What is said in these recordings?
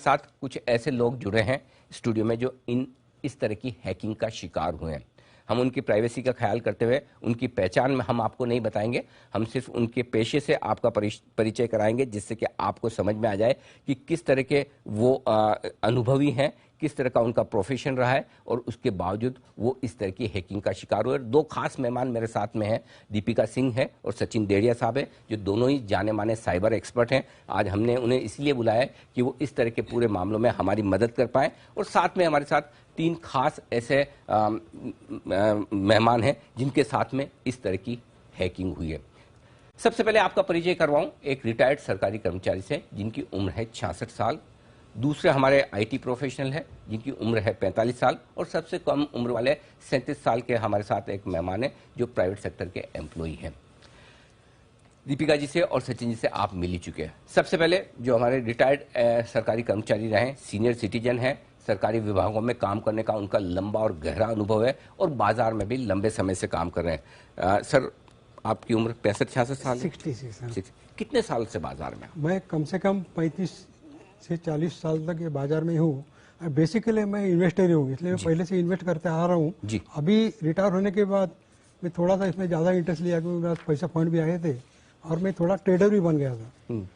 साथ कुछ ऐसे लोग जुड़े हैं स्टूडियो में जो इस तरह की हैकिंग का शिकार हुए हैं। हम उनकी प्राइवेसी का ख्याल करते हुए उनकी पहचान में हम आपको नहीं बताएंगे, हम सिर्फ उनके पेशे से आपका परिचय कराएंगे, जिससे कि आपको समझ में आ जाए कि किस तरह के वो अनुभवी हैं, किस तरह का उनका प्रोफेशन रहा है और उसके बावजूद वो इस तरह की हैकिंग का शिकार हुए। दो खास मेहमान मेरे साथ में हैं, दीपिका सिंह है और सचिन देड़िया साहब है, जो दोनों ही जाने माने साइबर एक्सपर्ट हैं। आज हमने उन्हें इसलिए बुलाया है कि वो इस तरह के पूरे मामलों में हमारी मदद कर पाएँ। और साथ में हमारे साथ तीन खास ऐसे मेहमान हैं जिनके साथ में इस तरह की हैकिंग हुई है। सबसे पहले आपका परिचय करवाऊं एक रिटायर्ड सरकारी कर्मचारी से जिनकी उम्र है 66 साल। दूसरे हमारे आईटी प्रोफेशनल है जिनकी उम्र है 45 साल। और सबसे कम उम्र वाले 37 साल के हमारे साथ एक मेहमान है जो प्राइवेट सेक्टर के एम्प्लॉई हैं। दीपिका जी से और सचिन जी से आप मिल ही चुके हैं। सबसे पहले जो हमारे रिटायर्ड सरकारी कर्मचारी रहे, सीनियर सिटीजन हैं, सरकारी विभागों में काम करने का उनका लंबा और गहरा अनुभव है और बाजार में भी लंबे समय से काम कर रहे हैं। सर, आपकी उम्र 65-66 साल है? 66। कितने साल से बाजार में? मैं कम से कम 35 से 40 साल तक ये बाजार में हूँ। बेसिकली मैं इन्वेस्टर हूँ, इसलिए मैं पहले से इन्वेस्ट करते आ रहा हूँ। अभी रिटायर होने के बाद मैं थोड़ा सा इसमें ज़्यादा इंटरेस्ट लिया क्योंकि मेरे पास पैसा फंड भी आए थे और मैं थोड़ा ट्रेडर भी बन गया था।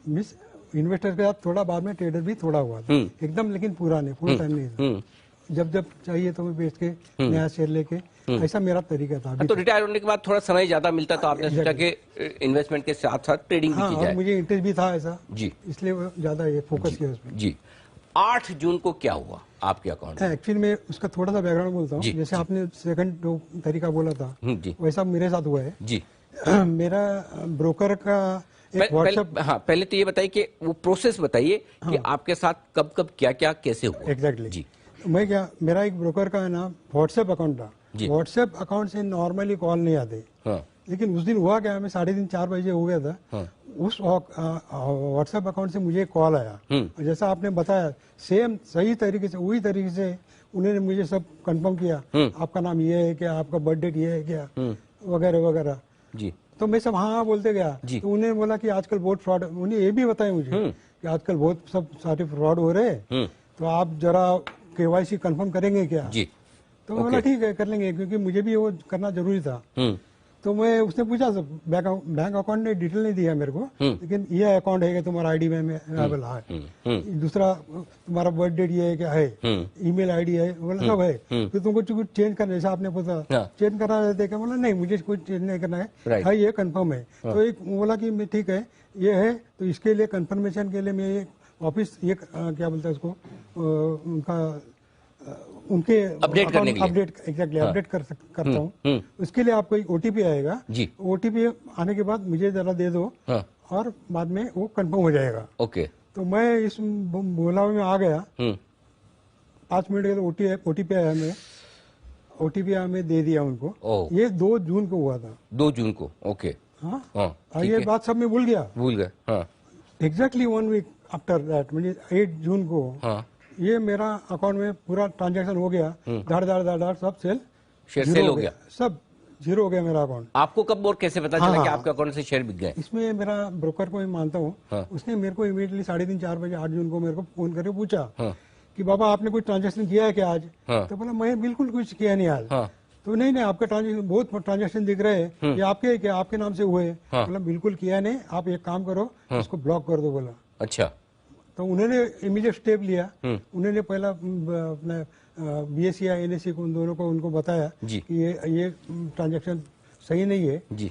मिस इन्वेस्टर के साथ थोड़ा बाद में ट्रेडर भी थोड़ा हुआ था, एकदम, लेकिन पूरा नहीं, फुल टाइम नहीं था। जब जब चाहिए तो मैं बेच के नया शेयर लेके, ऐसा मेरा तरीका था। तो रिटायर होने के बाद थोड़ा समय ज्यादा मिलता तो आपने सोचा कि इन्वेस्टमेंट के साथ साथ ट्रेडिंग भी की जाए। मुझे इंटरेस्ट भी था ऐसा जी, इसलिए ज्यादा ये फोकस किया उसमें। जी, 8 जून को क्या हुआ आपके अकाउंट में? एक्चुअली मैं उसका थोड़ा सा बैकग्राउंड बोलता हूँ। जैसे आपने सेकंड जो तरीका बोला था वैसा मेरे साथ हुआ है जी। मेरा ब्रोकर का व्हाट्सएप। हाँ, पहले तो ये बताइए कि वो प्रोसेस बताइए कि आपके साथ कब कब क्या क्या कैसे हुआ। एग्जैक्टली जी। मैं क्या, मेरा एक ब्रोकर का है ना व्हाट्सएप अकाउंट था। व्हाट्सएप अकाउंट से नॉर्मली कॉल नहीं आते, लेकिन उस दिन हुआ क्या, मैं 3:30-4 बजे हो गया था। उस व्हाट्सएप अकाउंट से मुझे कॉल आया और जैसा आपने बताया सेम सही तरीके से, वही तरीके से उन्होंने मुझे सब कंफर्म किया, आपका नाम ये है क्या, आपका बर्थ डेट ये है क्या, वगैरह वगैरह जी। तो मैं सब हाँ बोलते गया। तो उन्होंने बोला कि आजकल बहुत फ्रॉड, उन्हें ये भी बताया मुझे कि आजकल बहुत सब सारे फ्रॉड हो रहे हैं, तो आप जरा केवाईसी कंफर्म करेंगे क्या जी? तो बोला ठीक है कर लेंगे, क्योंकि मुझे भी वो करना जरूरी था। तो मैं उसने पूछा, बैंक अकाउंट ने डिटेल नहीं दिया मेरे को, लेकिन ये अकाउंट है कि तुम्हारा आईडी में अवेलेबल है, दूसरा तुम्हारा बर्थ डेट ये है क्या है, ईमेल आईडी है, बोला सब है। तो तुमको कुछ चेंज करना है, जैसा आपने पूछा चेंज करना है, बोला नहीं मुझे कुछ चेंज नहीं करना है, ये कंफर्म है। तो एक बोला कि मैं ठीक है ये है, तो इसके लिए कंफर्मेशन के लिए मैं ऑफिस ये क्या बोलते हैं उसको, उनका उनके अपडेट करने के लिए अपडेट करता हूँ। उसके लिए आपको एक ओटीपी आएगा, ओटीपी आने के बाद मुझे जरा दे दो और बाद में वो कंफर्म हो जाएगा। ओके। तो मैं इस बोला में आ गया, 5 मिनट के ओटीपी आया, मैं ओटीपी आया, मैं दे दिया उनको। ये 2 जून को हुआ था। 2 जून को, ओके। हाँ, ये बात सब मैं भूल गया। एग्जैक्टली 1 वीक आफ्टर दैट, मुझे 8 जून को ये मेरा अकाउंट में पूरा ट्रांजैक्शन हो गया, धड़ सब शेयर हो गया, सब जीरो हो गया मेरा अकाउंट। आपको कब और कैसे पता चला कि आपके अकाउंट से शेयर बिक गए? इसमें मेरा ब्रोकर को मैं मानता हूँ, उसने मेरे को इमीडिएटली 3:30-4 बजे 8 जून को मेरे को फोन करके पूछा कि बाबा आपने कुछ ट्रांजेक्शन किया है क्या आज? तो बोला मैं बिल्कुल कुछ किया नहीं आज। तो नहीं आपका ट्रांजेक्शन, बहुत ट्रांजेक्शन दिख रहे हैं, ये आपके क्या आपके नाम से हुए? बोला बिल्कुल किया नहीं, आप एक काम करो इसको ब्लॉक कर दो। बोला अच्छा। तो उन्होंने इमीडिएट स्टेप लिया। उन्होंने पहला अपना बीएससी या एनएससी को, उन दोनों को उनको बताया कि ये ट्रांजैक्शन सही नहीं है जी।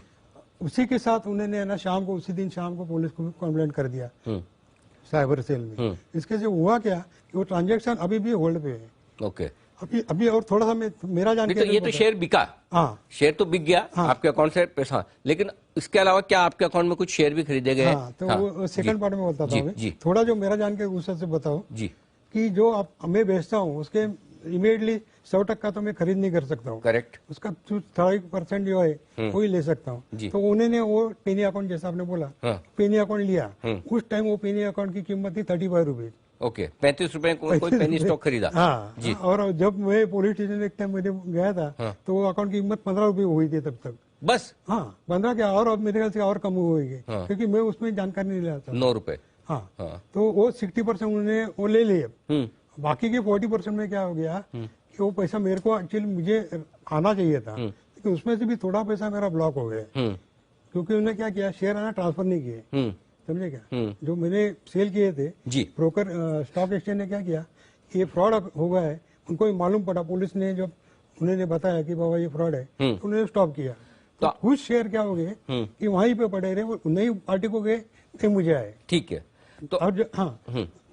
उसी के साथ उन्होंने ना उसी दिन शाम को पुलिस को कंप्लेंट कर दिया साइबर सेल में। इसके से हुआ क्या कि वो ट्रांजैक्शन अभी भी होल्ड पे है। ओके। अभी और थोड़ा सा मेरा जानकारी, ये तो शेयर बिका, हाँ शेयर तो बिक गया आपके अकाउंट से पैसा, लेकिन इसके अलावा क्या आपके अकाउंट में कुछ शेयर भी खरीदे गए? तो वो सेकंड पार्ट में बताता हूँ, थोड़ा जो मेरा जानकारी उससे बताओ जी, कि जो मैं बेचता हूँ उसके इमीडिएटली 100% तो मैं खरीद नहीं कर सकता हूँ। करेक्ट। उसका 30% जो है वो ही ले सकता हूँ। तो उन्होंने वो पेनी अकाउंट, जैसा आपने बोला पेनी अकाउंट लिया, उस टाइम वो पेनी अकाउंट की कीमत थी 35 रुपीज। ओके, 35 रुपए कोई पेनी स्टॉक खरीदा। हाँ जी। और जब मैं पुलिस स्टेशन एक टाइम मुझे गया था तो वो अकाउंट की कीमत 15 रुपये हुई थी तब तक, बस। हाँ 15 क्या, और अब मेरे ख्याल से और कम हुई है, क्योंकि मैं उसमें जानकारी नहीं लिया था। 9 रुपए हाँ, हाँ। तो वो 60% उन्होंने वो ले लिए। बाकी के 40% में क्या हो गया कि वो पैसा मेरे को एक्चुअली मुझे आना चाहिए था, लेकिन उसमें से भी थोड़ा पैसा मेरा ब्लॉक हो गया, क्योंकि उन्होंने क्या किया, शेयर आना ट्रांसफर नहीं किए। समझे क्या? जो मैंने सेल किए थे, ब्रोकर स्टॉक एक्सचेंज ने क्या किया, ये फ्रॉड हो गया है, उनको मालूम पड़ा, पुलिस ने जब उन्होंने बताया कि बाबा ये फ्रॉड है, तो उन्होंने स्टॉप किया। तो कुछ शेयर क्या हो गए कि वहीं पे पड़े रहे, वो नई पार्टी को गए, नहीं मुझे आए। ठीक है, तो हाँ,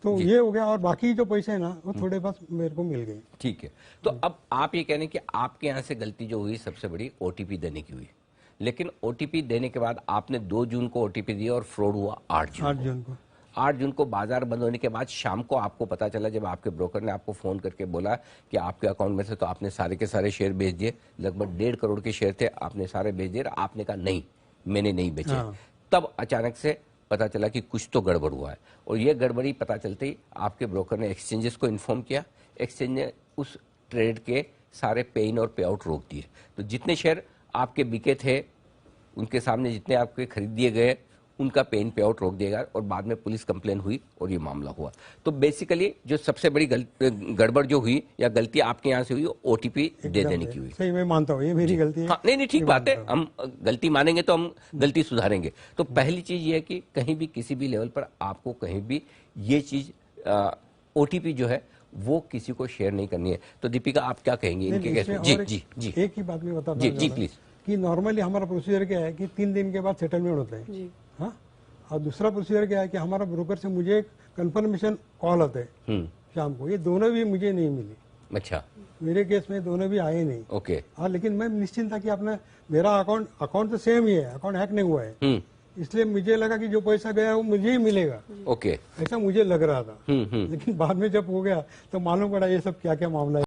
तो ये हो गया, और बाकी जो पैसे है ना वो थोड़े बस मेरे को मिल गए। ठीक है, तो अब आप ये कह रहे हैं कि आपके यहाँ से गलती जो हुई सबसे बड़ी ओटीपी देने की हुई, लेकिन ओटीपी देने के बाद आपने 2 जून को ओटीपी दिया और फ्रॉड हुआ 8 जून को। 8 जून को बाजार बंद होने के बाद शाम को आपको पता चला, जब आपके ब्रोकर ने आपको फोन करके बोला कि आपके अकाउंट में से तो आपने सारे के सारे शेयर बेच दिए, लगभग 1.5 करोड़ के शेयर थे, आपने सारे बेच दिए। आपने कहा नहीं, मैंने नहीं बेचे। तब अचानक से पता चला कि कुछ तो गड़बड़ हुआ है, और ये गड़बड़ी पता चलते ही आपके ब्रोकर ने एक्सचेंजेस को इन्फॉर्म किया। एक्सचेंज ने उस ट्रेड के सारे पे इन और पे आउट रोक दिए। तो जितने शेयर आपके बिके थे, उनके सामने जितने आपके खरीद दिए गए, उनका पे इन पे आउट रोक दिएगा, और बाद में पुलिस कंप्लेन हुई और ये मामला हुआ। तो बेसिकली जो सबसे बड़ी गड़बड़ जो हुई या गलती आपके यहाँ से हुई, ओटीपी दे देने की हुई। सही, मैं मानता हूँ ये मेरी गलती है। हाँ, नहीं ठीक बात है, हम गलती मानेंगे तो हम गलती सुधारेंगे। तो पहली चीज ये है कि कहीं भी किसी भी लेवल पर आपको कहीं भी ये चीज ओटीपी जो है वो किसी को शेयर नहीं करनी है। तो दीपिका आप क्या कहेंगे इनके केस में? जी, एक ही बात में बता जी प्लीज। कि नॉर्मली हमारा प्रोसीजर क्या है कि 3 दिन के बाद सेटलमेंट होता है। हाँ, और दूसरा प्रोसीजर क्या है कि हमारा ब्रोकर से मुझे कंफर्मेशन कॉल आता है शाम को। ये दोनों भी मुझे नहीं मिली। अच्छा, मेरे केस में दोनों भी आए नहीं। ओके। हाँ, लेकिन मैं निश्चिंत था कि अपना मेरा अकाउंट तो सेम ही है, अकाउंट हैक नहीं हुआ है, इसलिए मुझे लगा कि जो पैसा गया वो मुझे ही मिलेगा। ओके, ऐसा मुझे लग रहा था। लेकिन बाद में जब हो गया तो मालूम पड़ा ये सब क्या क्या मामला है।